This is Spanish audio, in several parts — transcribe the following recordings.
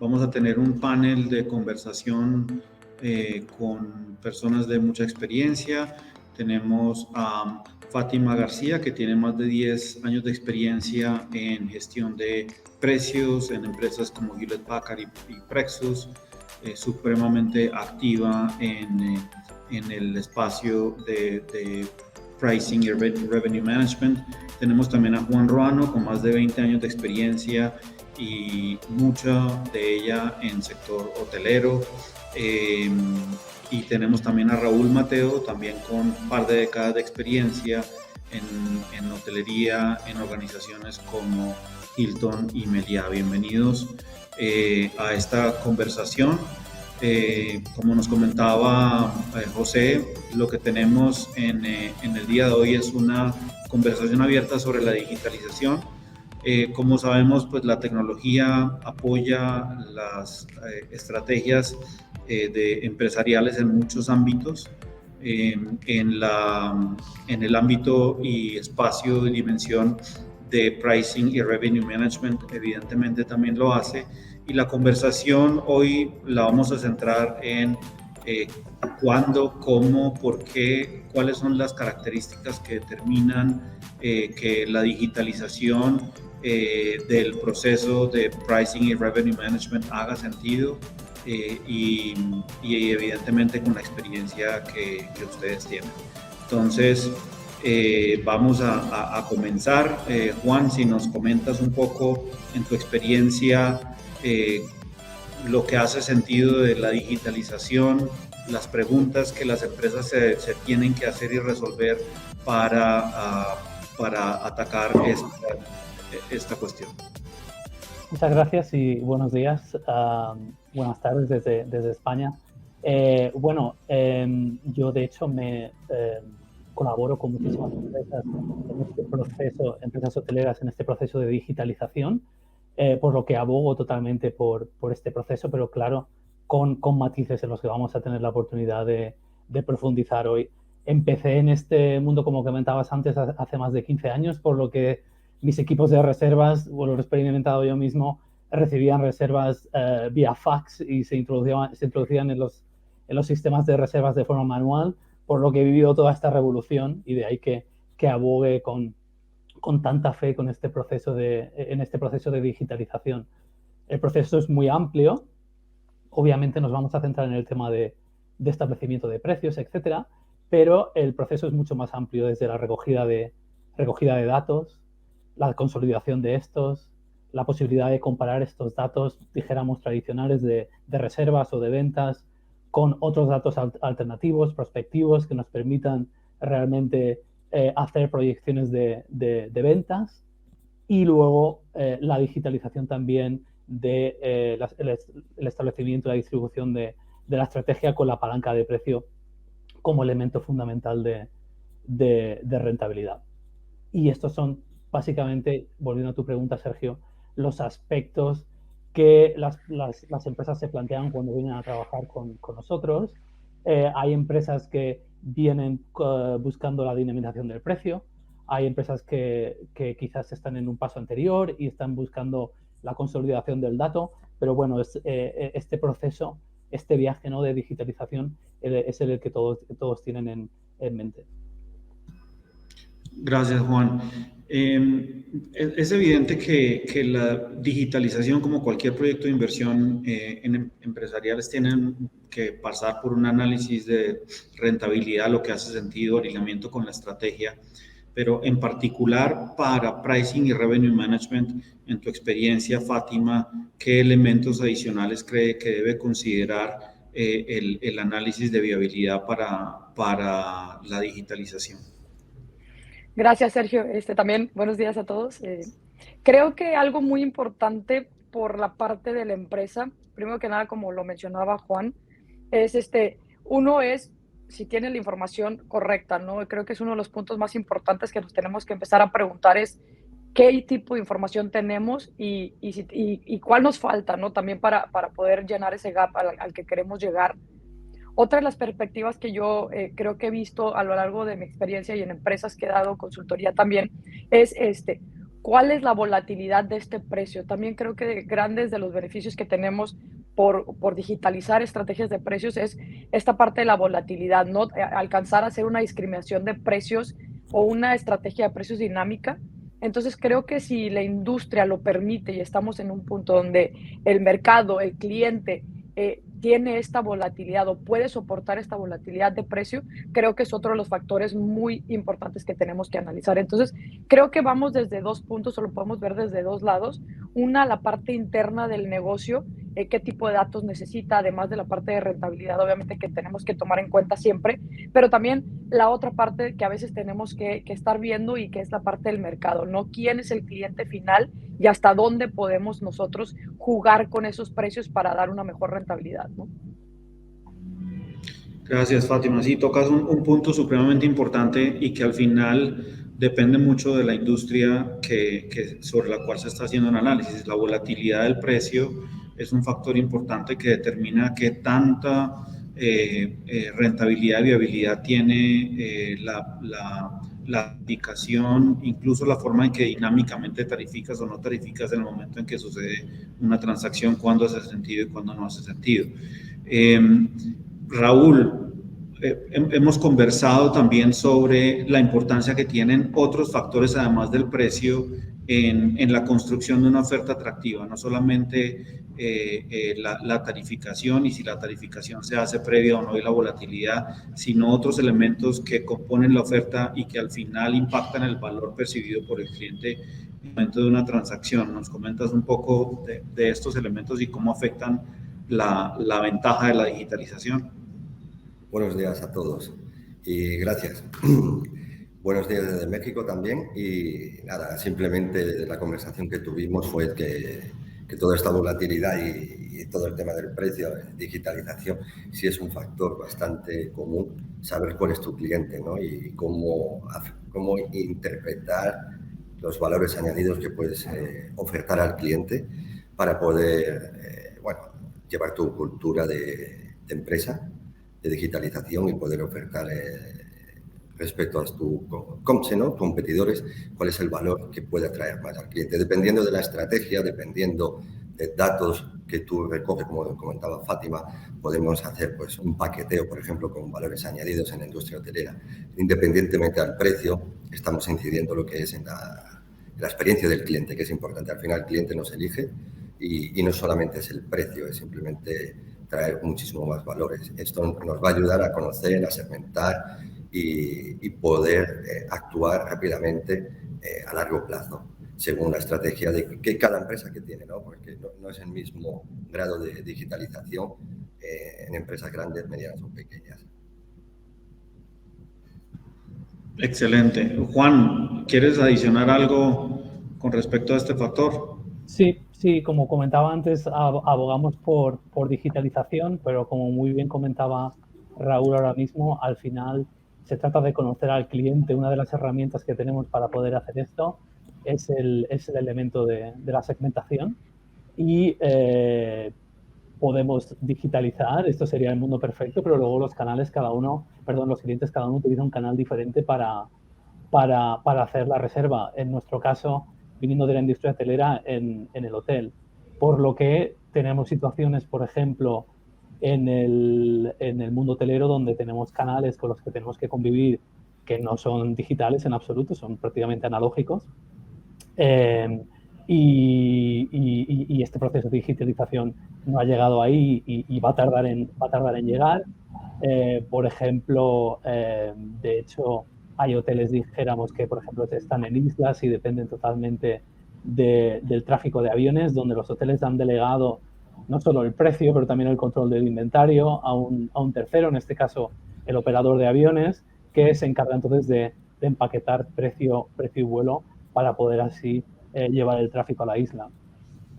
Vamos a tener un panel de conversación con personas de mucha experiencia. Tenemos a Fátima García, que tiene más de 10 años de experiencia en gestión de precios en empresas como Hewlett Packard y Plexus, supremamente activa en el espacio de pricing y revenue management. Tenemos también a Juan Ruano, con más de 20 años de experiencia y mucha de ella en sector hotelero. Y tenemos también a Raúl Mateo, también con un par de décadas de experiencia en hotelería, en organizaciones como Hilton y Meliá. Bienvenidos a esta conversación. Como nos comentaba José, lo que tenemos en el día de hoy es una conversación abierta sobre la digitalización. Como sabemos, pues la tecnología apoya las estrategias empresariales en muchos ámbitos. En el ámbito y espacio y dimensión de pricing y revenue management, evidentemente también lo hace. Y la conversación hoy la vamos a centrar en cuándo, cómo, por qué, cuáles son las características que determinan que la digitalización del proceso de pricing y revenue management haga sentido y evidentemente con la experiencia que ustedes tienen. Entonces, vamos a comenzar. Juan, si nos comentas un poco en tu experiencia lo que hace sentido de la digitalización, las preguntas que las empresas se tienen que hacer y resolver para atacar esta cuestión. Muchas gracias y buenos días. Buenas tardes desde España. Yo de hecho colaboro con muchísimas empresas en este proceso, empresas hoteleras en este proceso de digitalización, por lo que abogo totalmente por este proceso, pero claro, con matices en los que vamos a tener la oportunidad de profundizar hoy. Empecé en este mundo, como comentabas antes, hace más de 15 años, por lo que mis equipos de reservas, lo he experimentado yo mismo, recibían reservas vía fax y se introducían en los sistemas de reservas de forma manual, por lo que he vivido toda esta revolución y de ahí que abogue con tanta fe en este proceso de digitalización. El proceso es muy amplio. Obviamente nos vamos a centrar en el tema de establecimiento de precios, etcétera, pero el proceso es mucho más amplio, desde la recogida de datos, la consolidación de estos, la posibilidad de comparar estos datos, dijéramos, tradicionales de reservas o de ventas con otros datos alternativos, prospectivos, que nos permitan realmente hacer proyecciones de ventas, y luego la digitalización también de el establecimiento y la distribución de la estrategia con la palanca de precio como elemento fundamental de rentabilidad. Y estos son básicamente, volviendo a tu pregunta, Sergio, los aspectos que las empresas se plantean cuando vienen a trabajar con nosotros. Hay empresas que vienen buscando la dinamización del precio. Hay empresas que quizás están en un paso anterior y están buscando la consolidación del dato. Pero bueno, este proceso, este viaje, ¿no?, de digitalización es el que todos tienen en mente. Gracias, Juan. Es evidente que la digitalización, como cualquier proyecto de inversión empresariales, tienen que pasar por un análisis de rentabilidad, lo que hace sentido, alineamiento con la estrategia, pero en particular para pricing y revenue management, en tu experiencia, Fátima, ¿qué elementos adicionales cree que debe considerar el análisis de viabilidad para la digitalización? Gracias, Sergio. También, buenos días a todos. Creo que algo muy importante por la parte de la empresa, primero que nada, como lo mencionaba Juan, es uno es si tiene la información correcta, ¿no? Creo que es uno de los puntos más importantes que nos tenemos que empezar a preguntar es qué tipo de información tenemos y cuál nos falta, ¿no? También para poder llenar ese gap al que queremos llegar. Otra de las perspectivas que yo creo que he visto a lo largo de mi experiencia y en empresas que he dado consultoría también es ¿cuál es la volatilidad de este precio? También creo que grandes de los beneficios que tenemos por digitalizar estrategias de precios es esta parte de la volatilidad, ¿no? Alcanzar a hacer una discriminación de precios o una estrategia de precios dinámica. Entonces, creo que si la industria lo permite y estamos en un punto donde el mercado, el cliente, tiene esta volatilidad o puede soportar esta volatilidad de precio, creo que es otro de los factores muy importantes que tenemos que analizar. Entonces, creo que vamos desde dos puntos o lo podemos ver desde dos lados. Una, la parte interna del negocio, qué tipo de datos necesita, además de la parte de rentabilidad, obviamente, que tenemos que tomar en cuenta siempre, pero también la otra parte que a veces tenemos que estar viendo y que es la parte del mercado, ¿no? ¿Quién es el cliente final y hasta dónde podemos nosotros jugar con esos precios para dar una mejor rentabilidad, ¿no? Gracias, Fátima. Sí, tocas un punto supremamente importante y que al final depende mucho de la industria sobre la cual se está haciendo un análisis. La volatilidad del precio es un factor importante que determina qué tanta rentabilidad y viabilidad tiene la aplicación, incluso la forma en que dinámicamente tarificas o no tarificas en el momento en que sucede una transacción, cuándo hace sentido y cuándo no hace sentido. Raúl, hemos conversado también sobre la importancia que tienen otros factores además del precio en la construcción de una oferta atractiva, no solamente la tarificación y si la tarificación se hace previa o no y la volatilidad, sino otros elementos que componen la oferta y que al final impactan el valor percibido por el cliente en el momento de una transacción. ¿Nos comentas un poco de estos elementos y cómo afectan la ventaja de la digitalización? Buenos días a todos y gracias. Buenos días desde México también y nada, simplemente la conversación que tuvimos fue que toda esta volatilidad y todo el tema del precio, digitalización, sí es un factor bastante común, saber cuál es tu cliente, ¿no? Y cómo interpretar los valores añadidos que puedes ofertar al cliente para poder, llevar tu cultura de empresa, de digitalización y poder ofertar respecto a tus competidores, cuál es el valor que puede atraer más al cliente. Dependiendo de la estrategia, dependiendo de datos que tú recoges, como comentaba Fátima, podemos hacer pues, un paqueteo, por ejemplo, con valores añadidos en la industria hotelera. Independientemente del precio, estamos incidiendo lo que es en la experiencia del cliente, que es importante. Al final el cliente nos elige y no solamente es el precio, es simplemente traer muchísimo más valores. Esto nos va a ayudar a conocer, a segmentar y poder actuar rápidamente a largo plazo, según la estrategia de que cada empresa que tiene, ¿no? Porque no es el mismo grado de digitalización en empresas grandes, medianas o pequeñas. Excelente. Juan, ¿quieres adicionar algo con respecto a este factor? Sí, como comentaba antes, abogamos por digitalización, pero como muy bien comentaba Raúl ahora mismo, al final se trata de conocer al cliente. Una de las herramientas que tenemos para poder hacer esto es el elemento de la segmentación y podemos digitalizar, esto sería el mundo perfecto, pero luego los clientes cada uno utiliza un canal diferente para hacer la reserva. En nuestro caso, viniendo de la industria hotelera en el hotel. Por lo que tenemos situaciones, por ejemplo, en el mundo hotelero donde tenemos canales con los que tenemos que convivir que no son digitales en absoluto, son prácticamente analógicos. Y este proceso de digitalización no ha llegado ahí y va a tardar en llegar. Por ejemplo, de hecho, hay hoteles, dijéramos, que, por ejemplo, están en islas y dependen totalmente del tráfico de aviones, donde los hoteles han delegado no solo el precio, pero también el control del inventario a un tercero, en este caso el operador de aviones, que se encarga entonces de empaquetar precio y vuelo para poder así llevar el tráfico a la isla.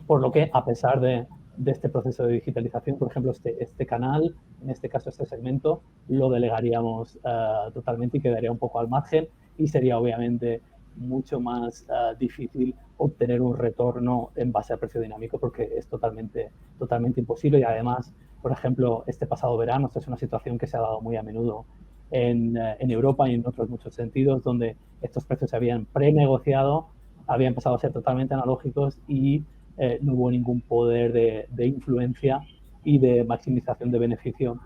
Por lo que, a pesar de este proceso de digitalización, por ejemplo, este canal, en este caso este segmento, lo delegaríamos totalmente y quedaría un poco al margen y sería obviamente mucho más difícil obtener un retorno en base al precio dinámico porque es totalmente imposible. Y además, por ejemplo, este pasado verano, esta es una situación que se ha dado muy a menudo en Europa y en otros muchos sentidos, donde estos precios se habían prenegociado habían empezado a ser totalmente analógicos y no hubo ningún poder de influencia y de maximización de beneficio,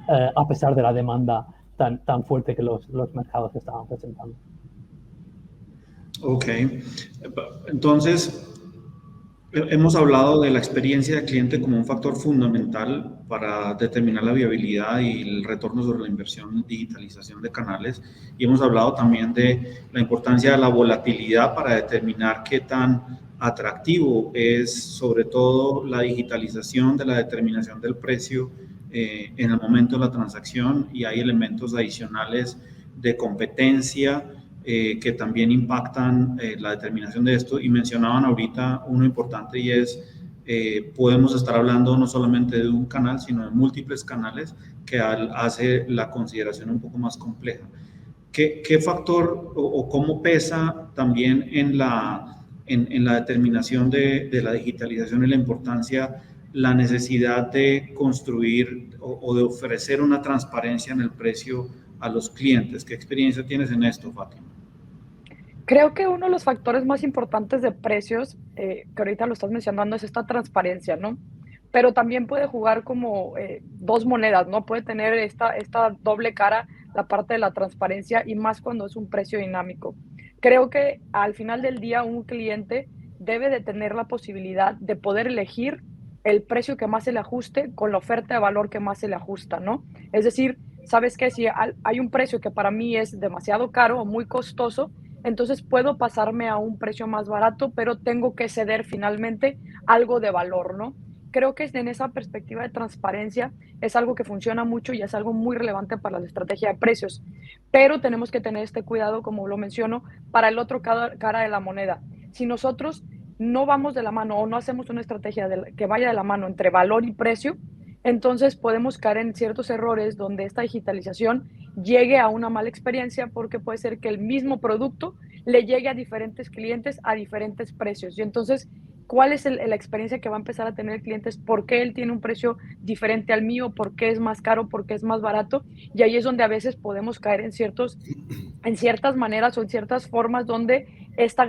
a pesar de la demanda tan fuerte que los mercados estaban presentando. Ok, entonces hemos hablado de la experiencia del cliente como un factor fundamental para determinar la viabilidad y el retorno sobre la inversión en digitalización de canales, y hemos hablado también de la importancia de la volatilidad para determinar qué tan atractivo es sobre todo la digitalización de la determinación del precio en el momento de la transacción, y hay elementos adicionales de competencia que también impactan la determinación de esto, y mencionaban ahorita uno importante, y es podemos estar hablando no solamente de un canal, sino de múltiples canales, que hace la consideración un poco más compleja. ¿Qué factor o cómo pesa también en la determinación de la digitalización y la importancia la necesidad de construir o de ofrecer una transparencia en el precio a los clientes? ¿Qué experiencia tienes en esto, Fátima? Creo que uno de los factores más importantes de precios, que ahorita lo estás mencionando, es esta transparencia, ¿no? Pero también puede jugar como dos monedas, ¿no? Puede tener esta doble cara, la parte de la transparencia, y más cuando es un precio dinámico. Creo que al final del día un cliente debe de tener la posibilidad de poder elegir el precio que más se le ajuste con la oferta de valor que más se le ajusta, ¿no? Es decir, ¿sabes qué? Si hay un precio que para mí es demasiado caro o muy costoso, entonces puedo pasarme a un precio más barato, pero tengo que ceder finalmente algo de valor, ¿no? Creo que en esa perspectiva de transparencia es algo que funciona mucho y es algo muy relevante para la estrategia de precios, pero tenemos que tener este cuidado, como lo menciono, para el otro cara de la moneda. Si nosotros no vamos de la mano o no hacemos una estrategia que vaya de la mano entre valor y precio, entonces podemos caer en ciertos errores donde esta digitalización llegue a una mala experiencia, porque puede ser que el mismo producto le llegue a diferentes clientes a diferentes precios. Y entonces, ¿cuál es la experiencia que va a empezar a tener el cliente? Es por qué él tiene un precio diferente al mío, por qué es más caro, por qué es más barato. Y ahí es donde a veces podemos caer en ciertas maneras o en ciertas formas donde esta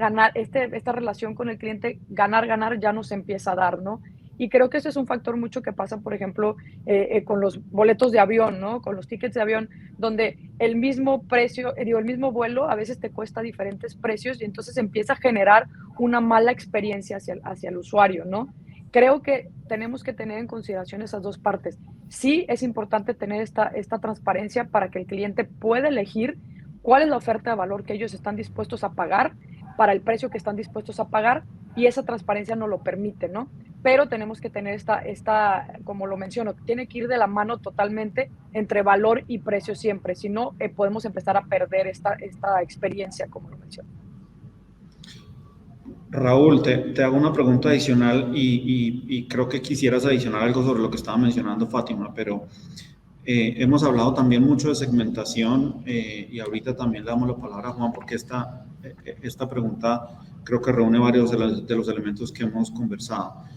relación con el cliente, ganar, ya nos empieza a dar, ¿no? Y creo que ese es un factor mucho que pasa, por ejemplo, con los boletos de avión, ¿no? Con los tickets de avión, donde el mismo precio, el mismo vuelo a veces te cuesta diferentes precios, y entonces empieza a generar una mala experiencia hacia el usuario, ¿no? Creo que tenemos que tener en consideración esas dos partes. Sí es importante tener esta transparencia para que el cliente pueda elegir cuál es la oferta de valor que ellos están dispuestos a pagar para el precio que están dispuestos a pagar, y esa transparencia nos lo permite, ¿no? Pero tenemos que tener como lo menciono, tiene que ir de la mano totalmente entre valor y precio siempre, si no podemos empezar a perder esta experiencia, como lo menciono. Raúl, te hago una pregunta adicional, y creo que quisieras adicionar algo sobre lo que estaba mencionando Fátima, pero hemos hablado también mucho de segmentación, y ahorita también le damos la palabra a Juan, porque esta pregunta creo que reúne varios de los elementos que hemos conversado.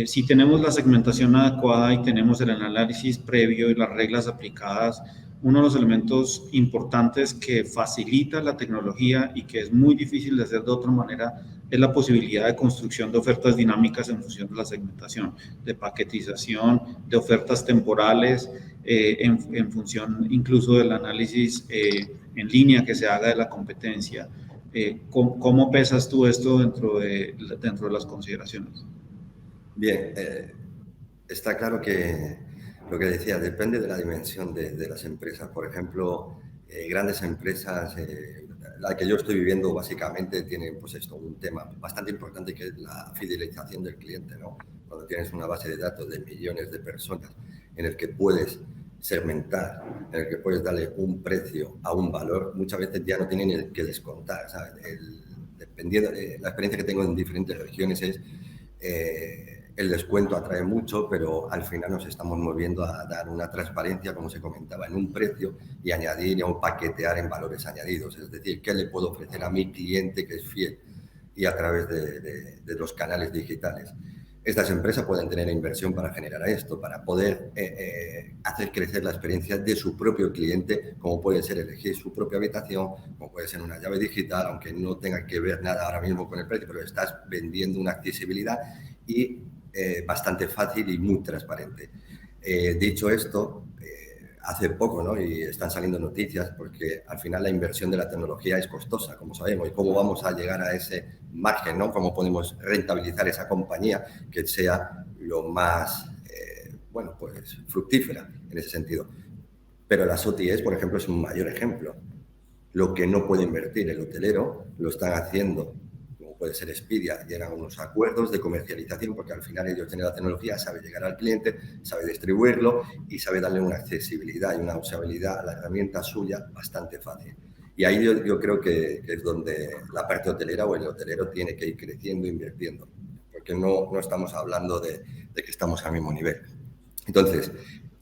Si tenemos la segmentación adecuada y tenemos el análisis previo y las reglas aplicadas, uno de los elementos importantes que facilita la tecnología y que es muy difícil de hacer de otra manera es la posibilidad de construcción de ofertas dinámicas en función de la segmentación, de paquetización, de ofertas temporales, en función incluso del análisis en línea que se haga de la competencia. ¿Cómo pesas tú esto dentro de las consideraciones? Bien, está claro que lo que decía depende de la dimensión de las empresas. Por ejemplo, grandes empresas, la que yo estoy viviendo básicamente tienen pues esto, un tema bastante importante que es la fidelización del cliente, ¿no? Cuando tienes una base de datos de millones de personas en el que puedes segmentar, en el que puedes darle un precio a un valor, muchas veces ya no tienen el que descontar, ¿sabes? Dependiendo de la experiencia que tengo en diferentes regiones es el descuento atrae mucho, pero al final nos estamos moviendo a dar una transparencia, como se comentaba, en un precio y añadir o paquetear en valores añadidos. Es decir, ¿qué le puedo ofrecer a mi cliente que es fiel y a través de los canales digitales? Estas empresas pueden tener inversión para generar esto, para poder hacer crecer la experiencia de su propio cliente, como puede ser elegir su propia habitación, como puede ser una llave digital, aunque no tenga que ver nada ahora mismo con el precio, pero estás vendiendo una accesibilidad y bastante fácil y muy transparente. Dicho esto, hace poco, ¿no? Y están saliendo noticias porque al final la inversión de la tecnología es costosa, como sabemos, y cómo vamos a llegar a ese margen, ¿no? Cómo podemos rentabilizar esa compañía que sea lo más, bueno, pues fructífera en ese sentido. Pero las OTAs, por ejemplo, es un mayor ejemplo. Lo que no puede invertir el hotelero lo están haciendo, como puede ser Expedia, llegan a unos acuerdos de comercialización porque al final ellos tienen la tecnología, sabe llegar al cliente, sabe distribuirlo y sabe darle una accesibilidad y una usabilidad a la herramienta suya bastante fácil. Y ahí yo creo que es donde la parte hotelera o el hotelero tiene que ir creciendo e invirtiendo, porque no estamos hablando de que estamos al mismo nivel. Entonces,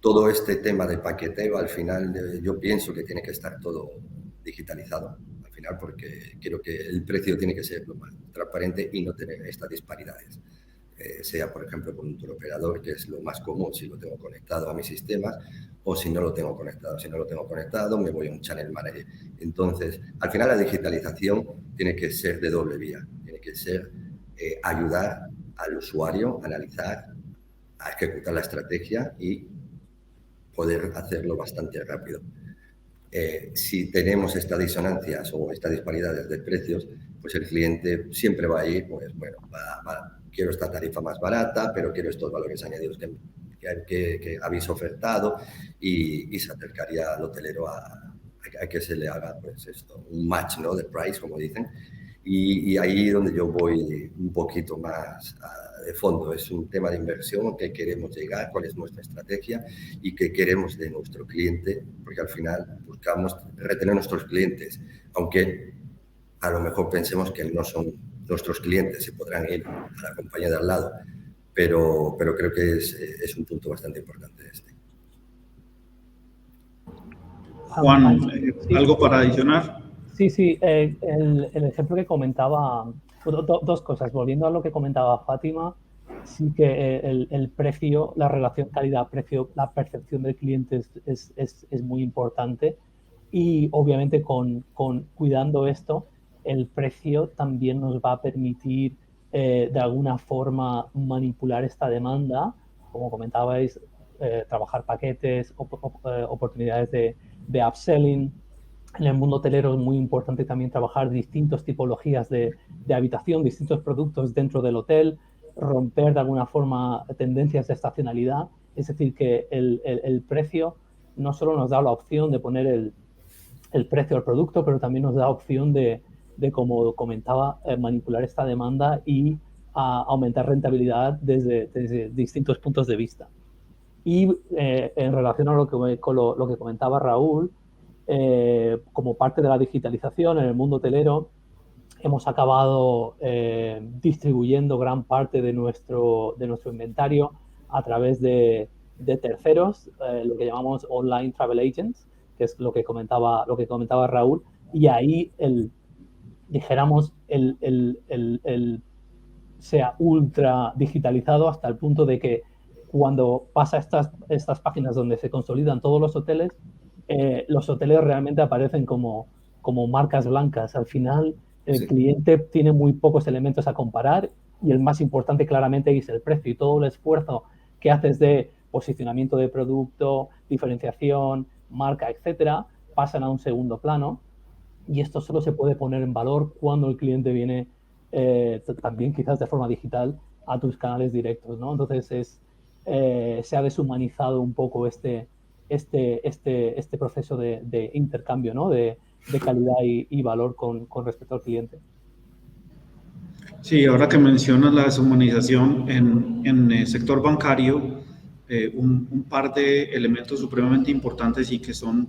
todo este tema de paqueteo, al final yo pienso que tiene que estar todo digitalizado, al final, porque creo que el precio tiene que ser lo más transparente y no tener estas disparidades. Sea, por ejemplo, con un tour operador, que es lo más común si lo tengo conectado a mis sistemas, o si no lo tengo conectado. Si no lo tengo conectado, me voy a un channel manager. Entonces, al final la digitalización tiene que ser de doble vía. Tiene que ser ayudar al usuario a analizar, a ejecutar la estrategia y poder hacerlo bastante rápido. Si tenemos estas disonancias o estas disparidades de precios, pues el cliente siempre va a ir, pues bueno, quiero esta tarifa más barata, pero quiero estos valores añadidos que habéis ofertado y se acercaría al hotelero a que se le haga pues esto, un match, ¿no? De price, como dicen. Y ahí donde yo voy un poquito más de fondo. Es un tema de inversión, que queremos llegar, cuál es nuestra estrategia y qué queremos de nuestro cliente, porque al final buscamos retener nuestros clientes, aunque a lo mejor pensemos que no son nuestros clientes, se podrán ir a la compañía de al lado, pero creo que es un punto bastante importante este. Juan, ¿algo para adicionar? Sí, el ejemplo que comentaba, dos cosas. Volviendo a lo que comentaba Fátima, sí que el precio, la relación calidad-precio, la percepción del cliente es muy importante y obviamente con cuidando esto, el precio también nos va a permitir de alguna forma manipular esta demanda, como comentabais, trabajar paquetes, oportunidades de upselling. En el mundo hotelero es muy importante también trabajar distintas tipologías de habitación, distintos productos dentro del hotel, romper de alguna forma tendencias de estacionalidad. Es decir, que el precio no solo nos da la opción de poner el precio al producto, pero también nos da opción de como comentaba, manipular esta demanda y aumentar rentabilidad desde distintos puntos de vista. Y en relación a lo que comentaba Raúl, como parte de la digitalización en el mundo hotelero, hemos acabado distribuyendo gran parte de nuestro inventario a través de terceros, lo que llamamos online travel agents, que es lo que comentaba Raúl, y ahí dijéramos sea ultra digitalizado hasta el punto de que cuando pasa estas páginas donde se consolidan todos los hoteles realmente aparecen como marcas blancas. Al final, el cliente tiene muy pocos elementos a comparar y el más importante claramente es el precio y todo el esfuerzo que haces de posicionamiento de producto, diferenciación, marca, etcétera, pasan a un segundo plano y esto solo se puede poner en valor cuando el cliente viene también quizás de forma digital a tus canales directos, ¿no? Entonces se ha deshumanizado un poco este proceso de intercambio, ¿no? de calidad y valor con respecto al cliente. Sí, ahora que mencionas la deshumanización en el sector bancario, un par de elementos supremamente importantes y que son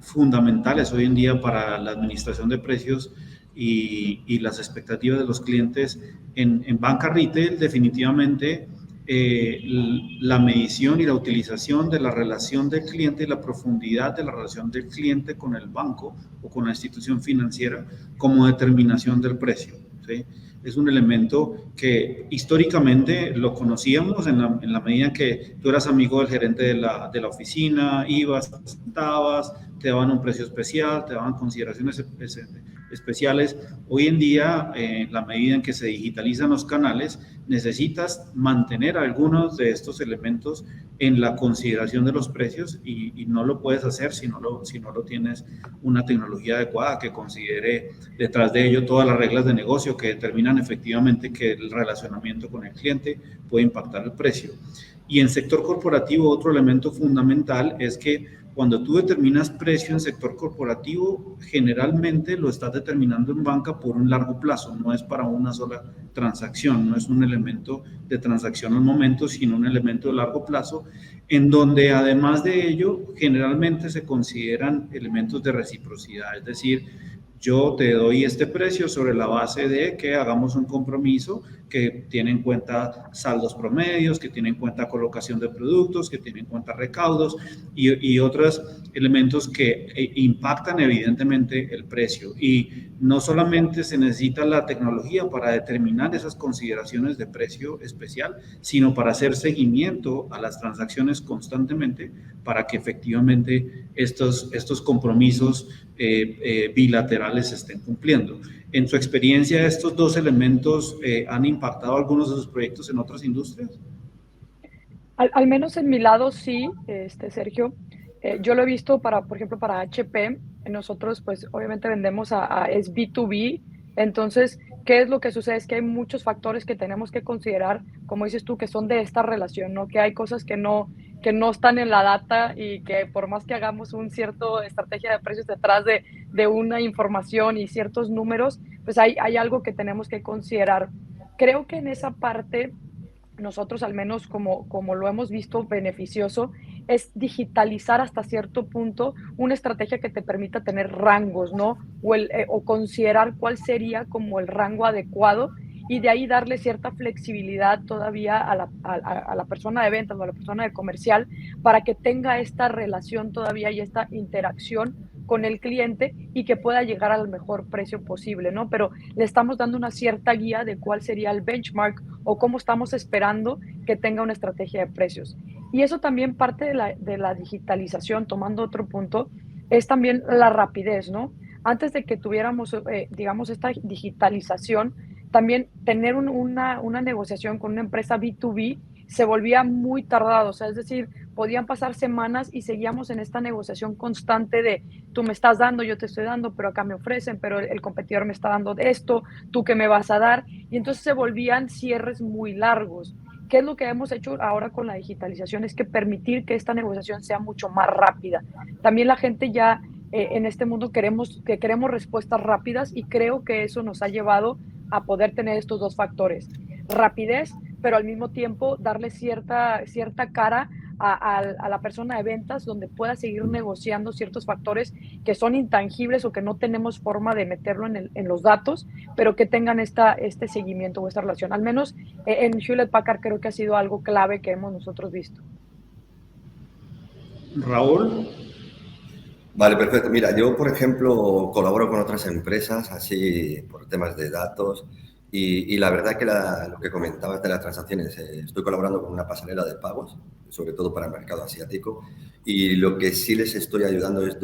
fundamentales hoy en día para la administración de precios y las expectativas de los clientes en banca retail, definitivamente la medición y la utilización de la relación del cliente y la profundidad de la relación del cliente con el banco o con la institución financiera como determinación del precio. ¿sí? Es un elemento que históricamente lo conocíamos en la medida que tú eras amigo del gerente de la oficina, ibas, estabas, te daban un precio especial, te daban consideraciones especiales. Hoy en día, en la medida en que se digitalizan los canales, necesitas mantener algunos de estos elementos en la consideración de los precios y no lo puedes hacer si no lo tienes una tecnología adecuada que considere detrás de ello todas las reglas de negocio que determinan efectivamente que el relacionamiento con el cliente puede impactar el precio. Y en sector corporativo, otro elemento fundamental es que cuando tú determinas precio en sector corporativo, generalmente lo estás determinando en banca por un largo plazo, no es para una sola transacción, no es un elemento de transacción al momento, sino un elemento de largo plazo, en donde además de ello, generalmente se consideran elementos de reciprocidad, es decir, yo te doy este precio sobre la base de que hagamos un compromiso que tiene en cuenta saldos promedios, que tiene en cuenta colocación de productos, que tiene en cuenta recaudos y otros elementos que impactan evidentemente el precio. Y no solamente se necesita la tecnología para determinar esas consideraciones de precio especial, sino para hacer seguimiento a las transacciones constantemente para que efectivamente estos compromisos bilaterales se estén cumpliendo. En su experiencia, ¿estos dos elementos han impactado algunos de sus proyectos en otras industrias? Al menos en mi lado sí, Sergio. Yo lo he visto por ejemplo, para HP. Nosotros, pues, obviamente vendemos es B2B. Entonces, ¿qué es lo que sucede? Es que hay muchos factores que tenemos que considerar, como dices tú, que son de esta relación, ¿no? Que hay cosas que no están en la data y que por más que hagamos un cierto estrategia de precios detrás de una información y ciertos números, pues hay algo que tenemos que considerar. Creo que en esa parte nosotros, al menos como lo hemos visto beneficioso, es digitalizar hasta cierto punto una estrategia que te permita tener rangos, ¿no? O considerar cuál sería como el rango adecuado y de ahí darle cierta flexibilidad todavía a la persona de ventas o a la persona de comercial para que tenga esta relación todavía y esta interacción con el cliente y que pueda llegar al mejor precio posible, ¿no? Pero le estamos dando una cierta guía de cuál sería el benchmark o cómo estamos esperando que tenga una estrategia de precios. Y eso también parte de la digitalización, tomando otro punto, es también la rapidez, ¿no? Antes de que tuviéramos, digamos, esta digitalización, también tener una negociación con una empresa B2B se volvía muy tardado, o sea, es decir, podían pasar semanas y seguíamos en esta negociación constante de tú me estás dando, yo te estoy dando, pero acá me ofrecen, pero el competidor me está dando de esto, tú qué me vas a dar, y entonces se volvían cierres muy largos. ¿Qué es lo que hemos hecho ahora con la digitalización? Es que permitir que esta negociación sea mucho más rápida. También la gente ya en este mundo queremos respuestas rápidas y creo que eso nos ha llevado a poder tener estos dos factores. Rapidez, pero al mismo tiempo darle cierta cara a la persona de ventas donde pueda seguir negociando ciertos factores que son intangibles o que no tenemos forma de meterlo en los datos, pero que tengan este seguimiento o esta relación. Al menos en Hewlett Packard creo que ha sido algo clave que hemos nosotros visto. Raúl. Vale, perfecto. Mira, yo, por ejemplo, colaboro con otras empresas así por temas de datos y la verdad que lo que comentabas de las transacciones, estoy colaborando con una pasarela de pagos, sobre todo para el mercado asiático, y lo que sí les estoy ayudando es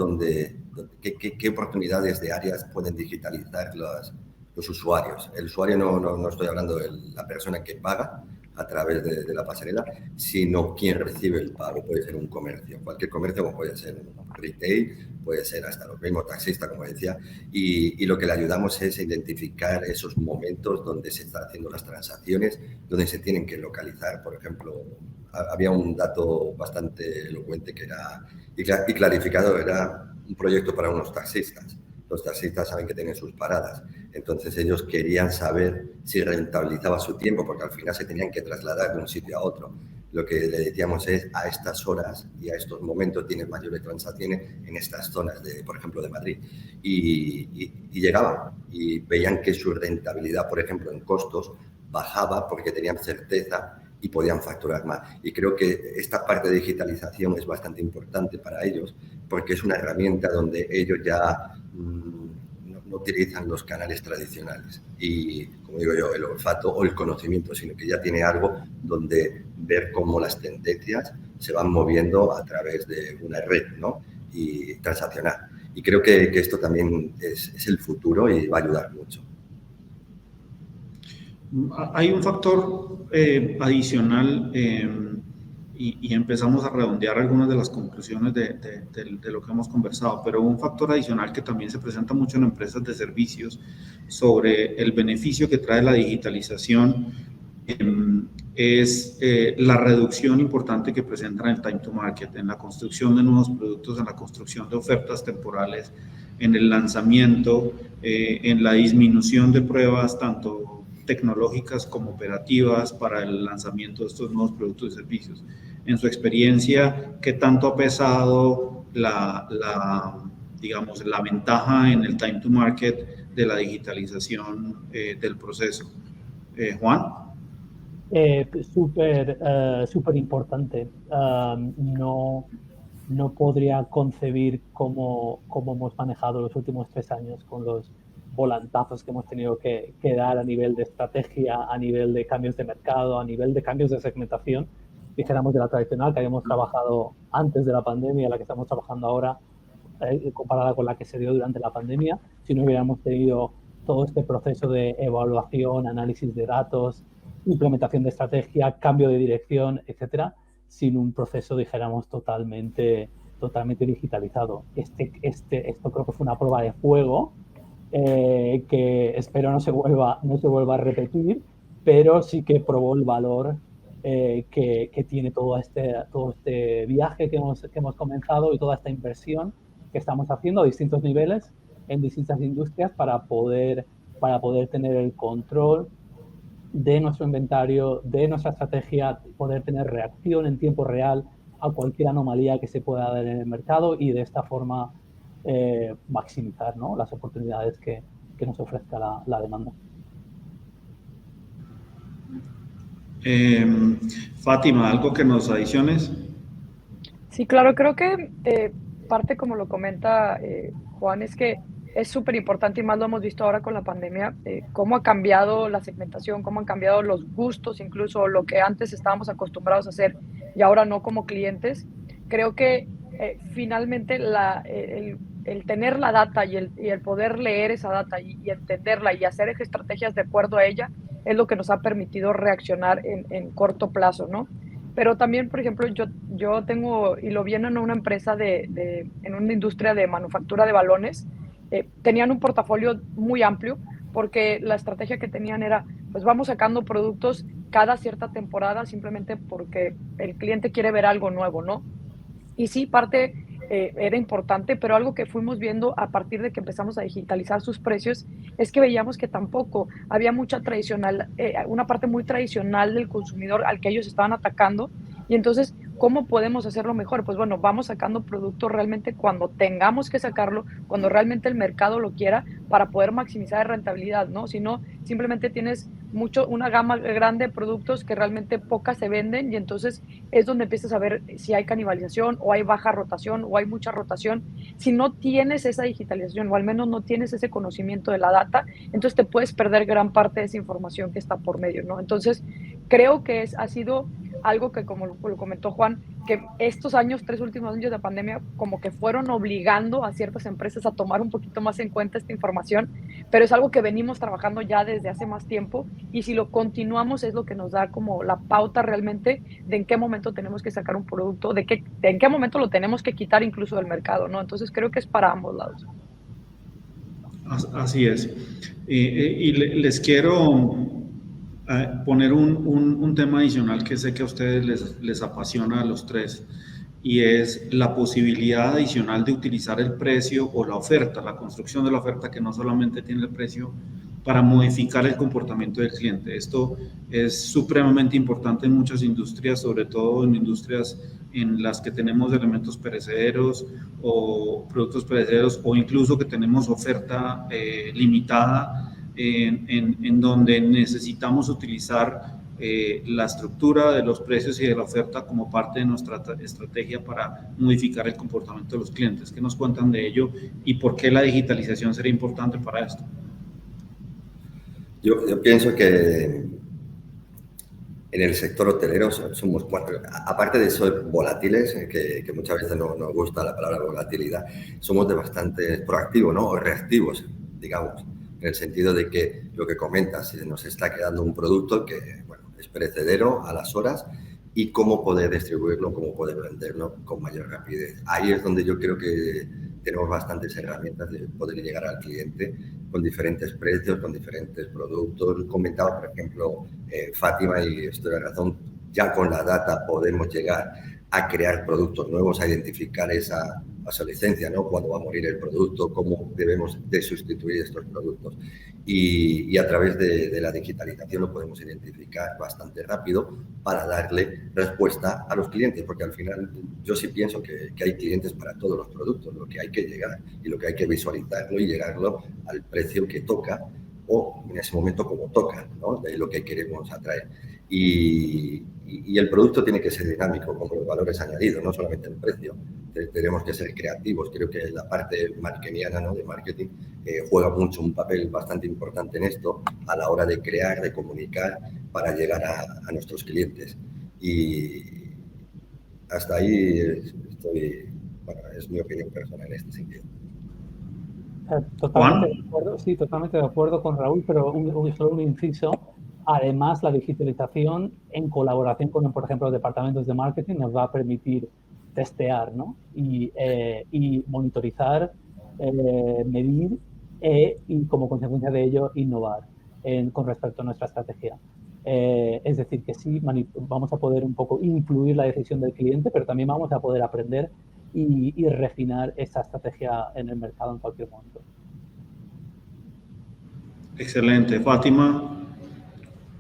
qué oportunidades de áreas pueden digitalizar los usuarios. El usuario no estoy hablando de la persona que paga a través de la pasarela, sino quien recibe el pago. Puede ser un comercio, cualquier comercio, como puede ser un retail, puede ser hasta los mismos taxistas, como decía, y lo que le ayudamos es identificar esos momentos donde se están haciendo las transacciones, donde se tienen que localizar. Por ejemplo, había un dato bastante elocuente que era, y clarificado, era un proyecto para unos taxistas. Los taxistas saben que tienen sus paradas, entonces ellos querían saber si rentabilizaba su tiempo, porque al final se tenían que trasladar de un sitio a otro. Lo que le decíamos es, a estas horas y a estos momentos tienes mayores transacciones en estas zonas, por ejemplo, de Madrid. Y llegaban y veían que su rentabilidad, por ejemplo, en costos, bajaba porque tenían certeza y podían facturar más. Y creo que esta parte de digitalización es bastante importante para ellos porque es una herramienta donde ellos ya no utilizan los canales tradicionales y, como digo yo, el olfato o el conocimiento, sino que ya tiene algo donde ver cómo las tendencias se van moviendo a través de una red, ¿no? Y transaccional. Y creo que esto también es el futuro y va a ayudar mucho. Hay un factor adicional y empezamos a redondear algunas de las conclusiones de lo que hemos conversado, pero un factor adicional que también se presenta mucho en empresas de servicios sobre el beneficio que trae la digitalización es la reducción importante que presenta en el time to market, en la construcción de nuevos productos, en la construcción de ofertas temporales, en el lanzamiento, en la disminución de pruebas tanto tecnológicas como operativas para el lanzamiento de estos nuevos productos y servicios. En su experiencia, ¿qué tanto ha pesado digamos, la ventaja en el time to market de la digitalización del proceso? Juan. Súper importante. No podría concebir cómo hemos manejado los últimos 3 años con los volantazos que hemos tenido que dar a nivel de estrategia, a nivel de cambios de mercado, a nivel de cambios de segmentación, dijéramos de la tradicional que habíamos trabajado antes de la pandemia, la que estamos trabajando ahora, comparada con la que se dio durante la pandemia. Si no hubiéramos tenido todo este proceso de evaluación, análisis de datos, implementación de estrategia, cambio de dirección, etcétera, sin un proceso, dijéramos, totalmente digitalizado. Esto creo que fue una prueba de fuego que espero no se vuelva a repetir, pero sí que probó el valor que tiene todo este viaje que hemos comenzado y toda esta inversión que estamos haciendo a distintos niveles en distintas industrias para poder tener el control de nuestro inventario, de nuestra estrategia, poder tener reacción en tiempo real a cualquier anomalía que se pueda dar en el mercado y de esta forma maximizar, ¿no?, las oportunidades que nos ofrezca la demanda. Fátima, ¿algo que nos adiciones? Sí, claro, creo que parte, como lo comenta Juan, es que es súper importante y más lo hemos visto ahora con la pandemia, cómo ha cambiado la segmentación, cómo han cambiado los gustos, incluso lo que antes estábamos acostumbrados a hacer y ahora no como clientes. Creo que finalmente el tener la data y el poder leer esa data y entenderla y hacer estrategias de acuerdo a ella es lo que nos ha permitido reaccionar en corto plazo, ¿no? Pero también, por ejemplo, yo tengo, y lo vi en una empresa en una industria de manufactura de balones, tenían un portafolio muy amplio porque la estrategia que tenían era, pues vamos sacando productos cada cierta temporada simplemente porque el cliente quiere ver algo nuevo, ¿no? Y sí, parte era importante, pero algo que fuimos viendo a partir de que empezamos a digitalizar sus precios es que veíamos que tampoco había una parte muy tradicional del consumidor al que ellos estaban atacando. Y entonces, ¿cómo podemos hacerlo mejor? Pues bueno, vamos sacando productos realmente cuando tengamos que sacarlo, cuando realmente el mercado lo quiera, para poder maximizar la rentabilidad, ¿no? Si no, simplemente tienes una gama grande de productos que realmente pocas se venden y entonces es donde empiezas a ver si hay canibalización o hay baja rotación o hay mucha rotación. Si no tienes esa digitalización o al menos no tienes ese conocimiento de la data, entonces te puedes perder gran parte de esa información que está por medio, ¿no? Entonces, creo que ha sido algo que, como lo comentó Juan, que estos 3 últimos años de pandemia como que fueron obligando a ciertas empresas a tomar un poquito más en cuenta esta información, pero es algo que venimos trabajando ya desde hace más tiempo y si lo continuamos es lo que nos da como la pauta realmente de en qué momento tenemos que sacar un producto, de en qué momento lo tenemos que quitar incluso del mercado, ¿no? Entonces creo que es para ambos lados. Así es. Y les quiero poner un tema adicional que sé que a ustedes les apasiona a los tres, y es la posibilidad adicional de utilizar el precio o la oferta, la construcción de la oferta que no solamente tiene el precio, para modificar el comportamiento del cliente. Esto es supremamente importante en muchas industrias, sobre todo en industrias en las que tenemos elementos perecederos o productos perecederos o incluso que tenemos oferta limitada, en donde necesitamos utilizar la estructura de los precios y de la oferta como parte de nuestra estrategia para modificar el comportamiento de los clientes. ¿Qué nos cuentan de ello y por qué la digitalización sería importante para esto? Yo pienso que en el sector hotelero somos, aparte de ser volátiles, que muchas veces no nos gusta la palabra volatilidad, somos de bastante proactivos, ¿no? O reactivos, digamos, en el sentido de que lo que comentas, nos está quedando un producto que, bueno, es perecedero a las horas, y cómo poder distribuirlo, cómo poder venderlo con mayor rapidez. Ahí es donde yo creo que tenemos bastantes herramientas de poder llegar al cliente con diferentes precios, con diferentes productos. Comentaba, por ejemplo, Fátima, y estoy de razón, ya con la data podemos llegar a crear productos nuevos, a identificar esa obsolescencia, ¿no? Cuándo va a morir el producto, cómo debemos de sustituir estos productos. Y a través de la digitalización lo podemos identificar bastante rápido para darle respuesta a los clientes, porque al final yo sí pienso que hay clientes para todos los productos, lo que hay que llegar y lo que hay que visualizarlo y llegarlo al precio que toca o en ese momento como toca, ¿no? De lo que queremos atraer. Y el producto tiene que ser dinámico, como los valores añadidos, no solamente el precio. Tenemos que ser creativos. Creo que la parte marketingiana, ¿no? De marketing juega mucho, un papel bastante importante en esto a la hora de crear, de comunicar para llegar a nuestros clientes. Y hasta ahí estoy, bueno, es mi opinión personal en este sentido. Totalmente de acuerdo, sí, totalmente de acuerdo con Raúl, pero solo un inciso. Además, la digitalización en colaboración con, por ejemplo, los departamentos de marketing nos va a permitir testear, ¿no? y monitorizar, medir y como consecuencia de ello innovar con respecto a nuestra estrategia. Es decir, que sí, vamos a poder un poco influir la decisión del cliente, pero también vamos a poder aprender y refinar esa estrategia en el mercado en cualquier momento. Excelente. Fátima.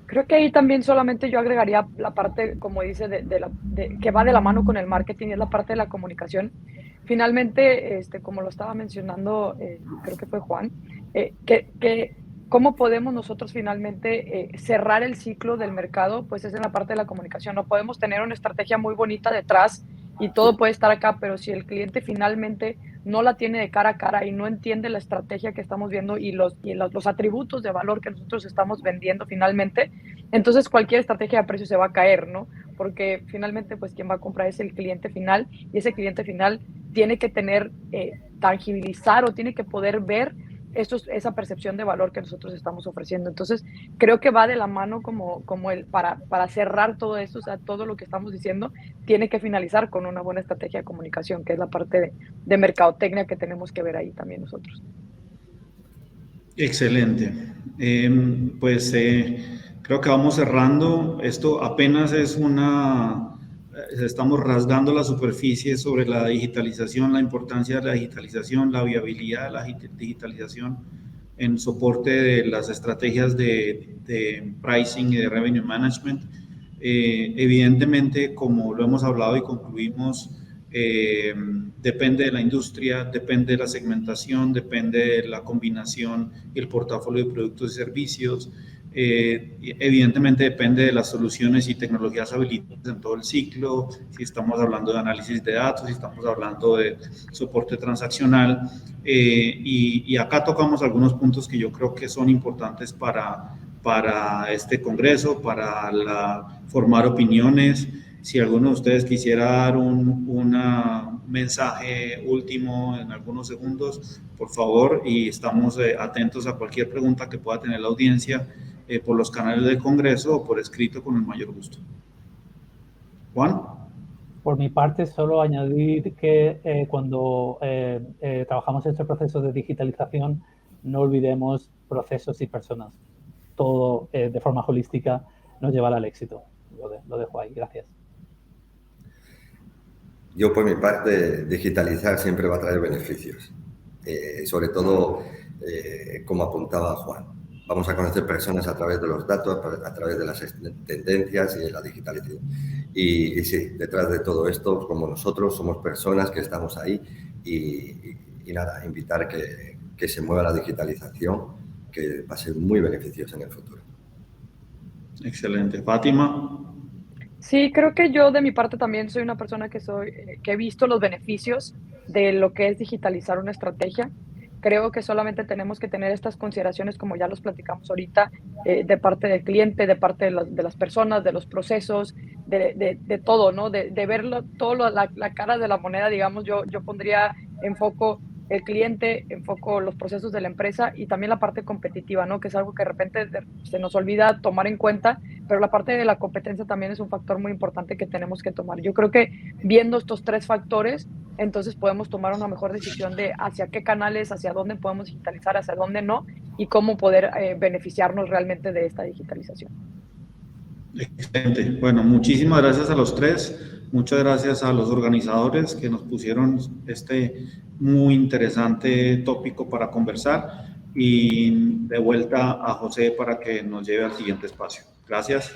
Creo que ahí también solamente yo agregaría la parte, como dice, que va de la mano con el marketing, es la parte de la comunicación. Finalmente, como lo estaba mencionando, creo que fue Juan, cómo podemos nosotros finalmente cerrar el ciclo del mercado, pues es en la parte de la comunicación. No podemos tener una estrategia muy bonita detrás y todo puede estar acá, pero si el cliente finalmente no la tiene de cara a cara y no entiende la estrategia que estamos viendo y los atributos de valor que nosotros estamos vendiendo finalmente, entonces cualquier estrategia de precio se va a caer, ¿no? Porque finalmente, pues quien va a comprar es el cliente final y ese cliente final tiene que tener, tangibilizar o tiene que poder ver esa percepción de valor que nosotros estamos ofreciendo. Entonces, creo que va de la mano para cerrar todo esto, o sea, todo lo que estamos diciendo tiene que finalizar con una buena estrategia de comunicación, que es la parte de mercadotecnia que tenemos que ver ahí también nosotros. Excelente. Creo que vamos cerrando. Esto apenas es estamos rasgando la superficie sobre la digitalización, la importancia de la digitalización, la viabilidad de la digitalización en soporte de las estrategias de pricing y de revenue management. Evidentemente, como lo hemos hablado y concluimos, depende de la industria, depende de la segmentación, depende de la combinación y el portafolio de productos y servicios. Evidentemente depende de las soluciones y tecnologías habilitadas en todo el ciclo, si estamos hablando de análisis de datos, si estamos hablando de soporte transaccional, y acá tocamos algunos puntos que yo creo que son importantes para este congreso, para formar opiniones. Si alguno de ustedes quisiera dar un mensaje último en algunos segundos, por favor, y estamos atentos a cualquier pregunta que pueda tener la audiencia por los canales del Congreso o por escrito con el mayor gusto. Juan. Por mi parte, solo añadir que cuando trabajamos en este proceso de digitalización, no olvidemos procesos y personas. Todo de forma holística nos llevará al éxito. Lo dejo ahí. Gracias. Yo, por mi parte, digitalizar siempre va a traer beneficios. Sobre todo, como apuntaba Juan, vamos a conocer personas a través de los datos, a través de las tendencias y de la digitalización. Y sí, detrás de todo esto, como nosotros, somos personas que estamos ahí y nada, invitar que se mueva la digitalización, que va a ser muy beneficiosa en el futuro. Excelente. Fátima. Sí, creo que yo de mi parte también soy una persona que he visto los beneficios de lo que es digitalizar una estrategia. Creo que solamente tenemos que tener estas consideraciones, como ya los platicamos ahorita, de parte del cliente, de parte de las personas, de los procesos, de todo, ¿no? De verlo, la cara de la moneda, digamos, yo pondría en foco el cliente, en foco los procesos de la empresa y también la parte competitiva, ¿no? Que es algo que de repente se nos olvida tomar en cuenta, pero la parte de la competencia también es un factor muy importante que tenemos que tomar. Yo creo que viendo estos tres factores, entonces podemos tomar una mejor decisión de hacia qué canales, hacia dónde podemos digitalizar, hacia dónde no, y cómo poder beneficiarnos realmente de esta digitalización. Excelente. Bueno, muchísimas gracias a los tres. Muchas gracias a los organizadores que nos pusieron este muy interesante tópico para conversar. Y de vuelta a José para que nos lleve al siguiente espacio. Gracias.